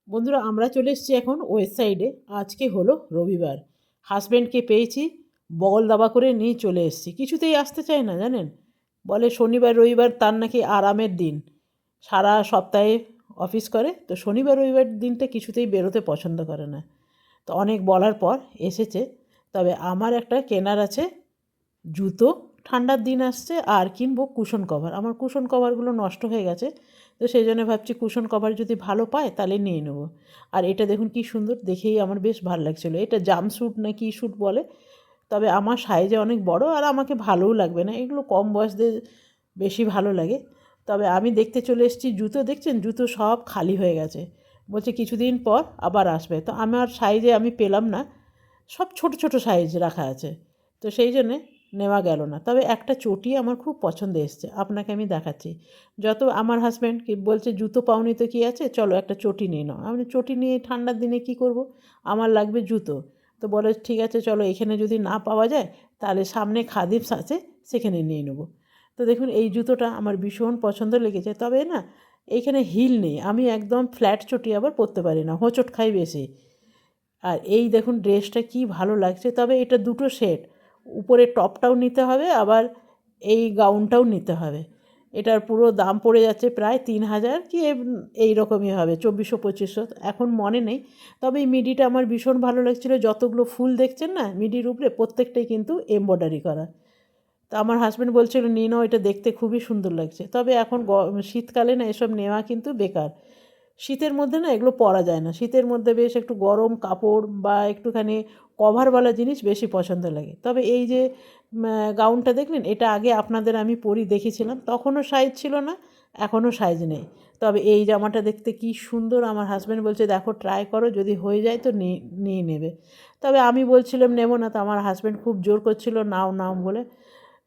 বন্ধুরা আমরা চলে এসেছি এখন ওয়েস্ট সাইডে। আজকে হলো রবিবার, হাজব্যান্ডকে পেয়েছি, বগল দাবা করে নিয়ে চলে এসেছি। কিছুতেই আসতে চায় না জানেন, বলে শনিবার রবিবার তার নাকি আরামের দিন, সারা সপ্তাহে অফিস করে, তো শনিবার রবিবার দিনটা কিছুতেই বেরোতে পছন্দ করে না। তো অনেক বলার পর এসেছে। তবে আমার একটা কেনার আছে জুতো, ঠান্ডার দিন আসছে, আর কিনবো কুশন কভার। আমার কুশন কভারগুলো নষ্ট হয়ে গেছে, তো সেই জন্য ভাবছি কুশন কভার যদি ভালো পায় তাহলে নিয়ে নেবো। আর এটা দেখুন কি সুন্দর, দেখেই আমার বেশ ভালো লাগছিলো। এটা জাম স্যুট না কি স্যুট বলে, তবে আমার সাইজে অনেক বড় আর আমাকে ভালোও লাগবে না, এগুলো কম বয়সদের বেশি ভালো লাগে। তবে আমি দেখতে চলে এসেছি জুতো, দেখছেন জুতো সব খালি হয়ে গেছে, বলছে কিছুদিন পর আবার আসবে। তো আমার সাইজে আমি পেলাম না, সব ছোট ছোট সাইজ রাখা আছে, তো সেই জন্যে নেওয়া গেল না। তবে একটা চটি আমার খুব পছন্দ এসছে, আপনাকে আমি দেখাচ্ছি। যত আমার হাজব্যান্ড কি বলছে, জুতো পাওনি তো কী আছে, চলো একটা চটি নিয়ে নাও। আমি চটি নিয়ে ঠান্ডার দিনে কি করব, আমার লাগবে জুতো। তো বলে ঠিক আছে চলো, এখানে যদি না পাওয়া যায় তাহলে সামনে খাদিমস আছে, সেখানে নিয়ে নেবো। তো দেখুন এই জুতোটা আমার ভীষণ পছন্দ লেগেছে। তবে না, এইখানে হিল নেই, আমি একদম ফ্ল্যাট চটি আবার পরতে পারি না, হোঁচট খাই বেশি। আর এই দেখুন ড্রেসটা কি ভালো লাগছে। তবে এটা দুটো সেট, উপরে টপটাও নিতে হবে, আবার এই গাউনটাও নিতে হবে। এটার পুরো দাম পড়ে যাচ্ছে প্রায় 3,000 কি এই রকমই হবে, 2400-2500, এখন মনে নেই। তবে এই মিডিটা আমার ভীষণ ভালো লাগছিলো, যতগুলো ফুল দেখছেন না মিডির উপরে, প্রত্যেকটাই কিন্তু এমব্রয়ডারি করা। তো আমার হাজব্যান্ড বলছিল নিয়ে নাও, এটা দেখতে খুবই সুন্দর লাগছে। তবে এখন শীতকালে না এসব নেওয়া কিন্তু বেকার, শীতের মধ্যে না এগুলো পরা যায় না। শীতের মধ্যে বেশ একটু গরম কাপড় বা একটুখানি কভারওয়ালা জিনিস বেশি পছন্দ লাগে। তবে এই যে গাউনটা দেখলেন, এটা আগে আপনাদের আমি পরি দেখেছিলাম, তখনও সাইজ ছিল না, এখনও সাইজ নেই। তবে এই জামাটা দেখতে কি সুন্দর, আমার হাজব্যান্ড বলছে দেখো ট্রাই করো, যদি হয়ে যায় তো নিয়ে নেবে। তবে আমি বলছিলাম নেব না, তো আমার হাজব্যান্ড খুব জোর করছিল নাও নাও বলে।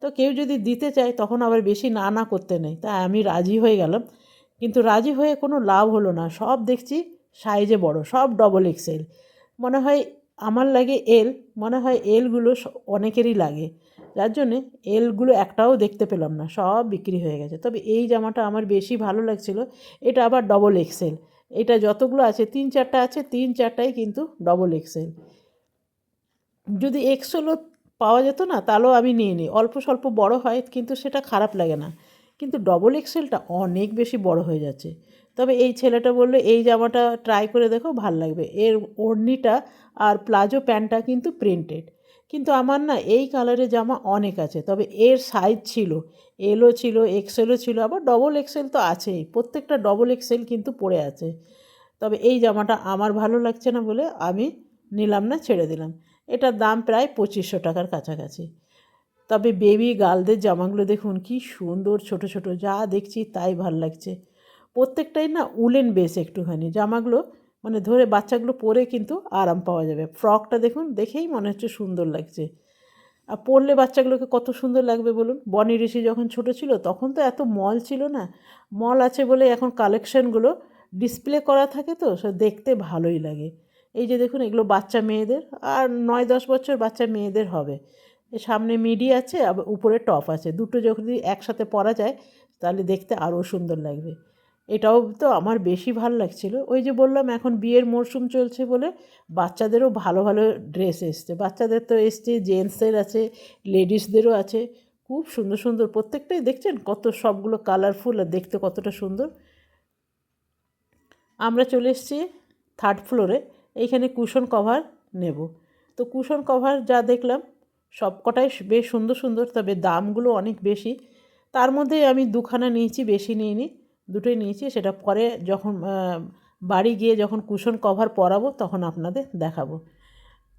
তো কেউ যদি দিতে চায় তখন আবার বেশি না না করতে নেই, তাই আমি রাজি হয়ে গেলাম। কিন্তু রাজি হয়ে কোনো লাভ হলো না, সব দেখছি সাইজে বড়, সব ডবল এক্সেল। মনে হয় আমার লাগে এল, মনে হয় এলগুলো অনেকেরই লাগে, যার জন্যে এলগুলো একটাও দেখতে পেলাম না, সব বিক্রি হয়ে গেছে। তবে এই জামাটা আমার বেশি ভালো লাগছিল, এটা আবার ডবল এক্সেল। এটা যতগুলো আছে 3-4টা আছে, 3-4টাই কিন্তু ডবল এক্সেল। যদি এক্সেলও পাওয়া যেত না তাহলেও আমি নিয়ে নিই, অল্প স্বল্প বড় হয় কিন্তু সেটা খারাপ লাগে না, কিন্তু ডবল এক্সেলটা অনেক বেশি বড় হয়ে যাচ্ছে। তবে এই ছেলেটা বললো এই জামাটা ট্রাই করে দেখো, ভাল লাগবে। এর ওড়নিটা আর প্লাজো প্যান্টটা কিন্তু প্রিন্টেড, কিন্তু আমার না এই কালারের জামা অনেক আছে, তবে এর সাইজ ছিল, এলও ছিল, এক্সেলও ছিল, আবার ডবল এক্সেল তো আছেই, প্রত্যেকটা ডবল এক্সেল কিন্তু পড়ে আছে। তবে এই জামাটা আমার ভালো লাগছে না বলে আমি নিলাম না, ছেড়ে দিলাম। এটার দাম প্রায় 2500 টাকার কাছাকাছি। তবে বেবি গার্লদের জামাগুলো দেখুন কি সুন্দর, ছোট ছোট, যা দেখছি তাই ভাল লাগছে। প্রত্যেকটাই না উলেন বেস একটুখানি জামাগুলো, মানে ধরে বাচ্চাগুলো পরে কিন্তু আরাম পাওয়া যাবে। ফ্রকটা দেখুন, দেখেই মনে হচ্ছে সুন্দর লাগছে, আর পরলে বাচ্চাগুলোকে কত সুন্দর লাগবে বলুন। বনি ঋষি যখন ছোট ছিল তখন তো এত মল ছিল না, মল আছে বলে এখন কালেকশানগুলো ডিসপ্লে করা থাকে, তো সে দেখতে ভালোই লাগে। এই যে দেখুন এগুলো বাচ্চা মেয়েদের, আর 9-10 বছর বাচ্চা মেয়েদের হবে। সামনে মিডি আছে, আবার উপরে টপ আছে, দুটো যদি একসাথে পরা যায় তাহলে দেখতে আরও সুন্দর লাগবে। এটাও তো আমার বেশি ভালো লাগছিলো। ওই যে বললাম এখন বিয়ের মরশুম চলছে বলে বাচ্চাদেরও ভালো ভালো ড্রেস এসছে, বাচ্চাদের তো এসছে, জেন্টসের আছে, লেডিসদেরও আছে, খুব সুন্দর সুন্দর প্রত্যেকটাই, দেখছেন কত সবগুলো কালারফুল আর দেখতে কতটা সুন্দর। আমরা চলে এসেছি 3rd ফ্লোরে, এইখানে কুশন কভার নেব। তো কুশন কভার যা দেখলাম সব কটাই বেশ সুন্দর সুন্দর, তবে দামগুলো অনেক বেশি। তার মধ্যে আমি দুখানা নিয়েছি, বেশি নিইনি, দুটোই নিয়েছি। সেটা পরে যখন বাড়ি গিয়ে যখন কুশন কভার পরাবো তখন আপনাদের দেখাবো।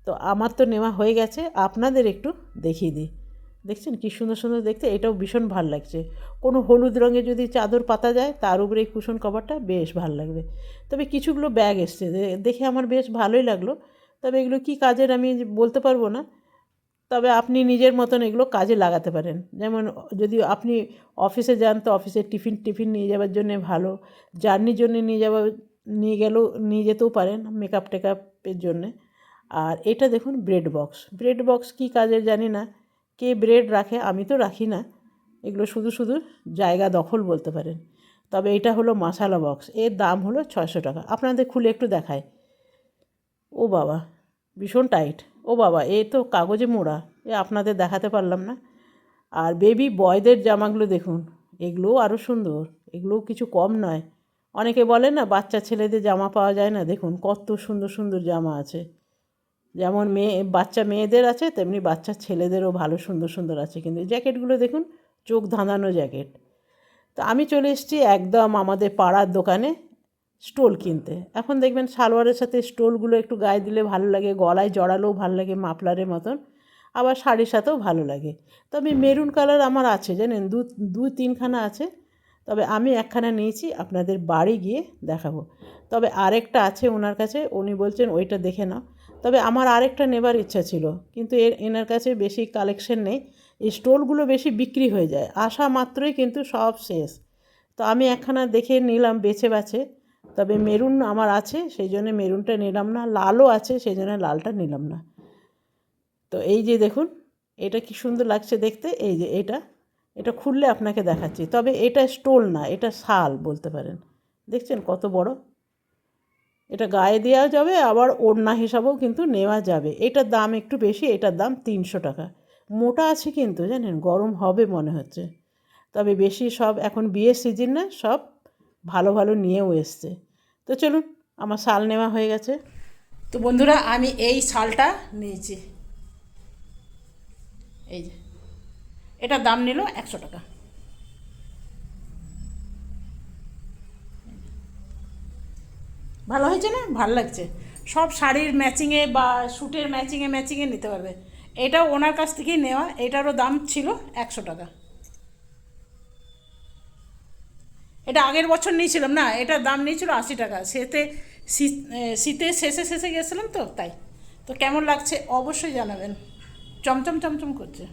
তো আমার তো নেওয়া হয়ে গেছে, আপনাদের একটু দেখিয়ে দিই। দেখছেন কী সুন্দর সুন্দর দেখতে, এটাও ভীষণ ভাল লাগছে। কোনো হলুদ রঙে যদি চাদর পাতা যায় তার উপরে এই কুশন কভারটা বেশ ভাল লাগবে। তবে কিছুগুলো ব্যাগ এসছে, দেখে আমার বেশ ভালোই লাগলো। তবে এগুলো কী কাজের আমি বলতে পারবো না, তবে আপনি নিজের মতন এগুলো কাজে লাগাতে পারেন। যেমন যদি আপনি অফিসে যান তো অফিসের টিফিন নিয়ে যাওয়ার জন্যে ভালো, জার্নির জন্যে নিয়ে যেতেও পারেন, মেকআপ টেকআপের জন্যে। আর এটা দেখুন ব্রেড বক্স কী কাজের জানি না, কে ব্রেড রাখে, আমি তো রাখি না, এগুলো শুধু শুধু জায়গা দখল বলতে পারেন। তবে এটা হলো মশালা বক্স, এর দাম হলো 600 টাকা। আপনাদের খুলে একটু দেখায়। ও বাবা, ভীষণ টাইট। ও বাবা, এ তো কাগজে মোড়া, এ আপনাদের দেখাতে পারলাম না। আর বেবি বয়দের জামাগুলো দেখুন, এগুলোও আরও সুন্দর, এগুলোও কিছু কম নয়। অনেকে বলে না বাচ্চা ছেলেদের জামা পাওয়া যায় না, দেখুন কত সুন্দর সুন্দর জামা আছে। যেমন বাচ্চা মেয়েদের আছে, তেমনি বাচ্চা ছেলেদেরও ভালো সুন্দর সুন্দর আছে। কিন্তু জ্যাকেটগুলো দেখুন, চোখ ধাঁধানো জ্যাকেট। তো আমি চলে এসেছি একদম আমাদের পাড়ার দোকানে স্টোল কিনতে। এখন দেখবেন সালোয়ারের সাথে স্টোলগুলো একটু গায়ে দিলে ভালো লাগে, গলায় জড়ালেও ভালো লাগে মাফলারের মতন, আবার শাড়ির সাথেও ভালো লাগে। তবে মেরুন কালার আমার আছে জানেন, দু তিনখানা আছে। তবে আমি একখানা নিয়েছি, আপনাদের বাড়ি গিয়ে দেখাবো। তবে আরেকটা আছে ওনার কাছে, উনি বলছেন ওইটা দেখে নাও। তবে আমার আরেকটা নেবার ইচ্ছা ছিল, কিন্তু এনার কাছে বেশি কালেকশন নেই। এই স্টোলগুলো বেশি বিক্রি হয়ে যায়, আসা মাত্রই কিন্তু সব শেষ। তো আমি একখানা দেখে নিলাম বেছে বাছে। তবে মেরুন আমার আছে, সেই জন্য মেরুনটা নিলাম না। লালও আছে, সেই জন্য লালটা নিলাম না। তো এই যে দেখুন, এটা কি সুন্দর লাগছে দেখতে। এই যে এটা খুললে আপনাকে দেখাচ্ছি। তবে এটা স্টোল না, এটা শাল বলতে পারেন। দেখছেন কত বড়। এটা গায়ে দেওয়া যাবে, আবার ওড়না হিসাবেও কিন্তু নেওয়া যাবে। এটার দাম একটু বেশি, এটার দাম 300 টাকা। মোটা আছে কিন্তু জানেন, গরম হবে মনে হচ্ছে। তবে বেশি সব এখন বিয়ের সিজন না, সব ভালো ভালো নিয়েও এসছে। তো চলুন, আমার শাল নেওয়া হয়ে গেছে। তো বন্ধুরা, আমি এই শালটা নিয়েছি। এই যে এটার দাম নিল 100 টাকা। ভালো হয়েছে না? ভালো লাগছে। সব শাড়ির ম্যাচিংয়ে বা স্যুটের ম্যাচিংয়ে ম্যাচিংয়ে নিতে পারবে। এটাও ওনার কাছ থেকেই নেওয়া, এটারও দাম ছিল 100 টাকা। এটা আগের বছর নিয়েছিলাম না, এটার দাম নিয়েছিল 80 টাকা। শীতের শেষে শেষে গেছিলাম তো তাই। তো কেমন লাগছে অবশ্যই জানাবেন। চমচম চমচম করছে।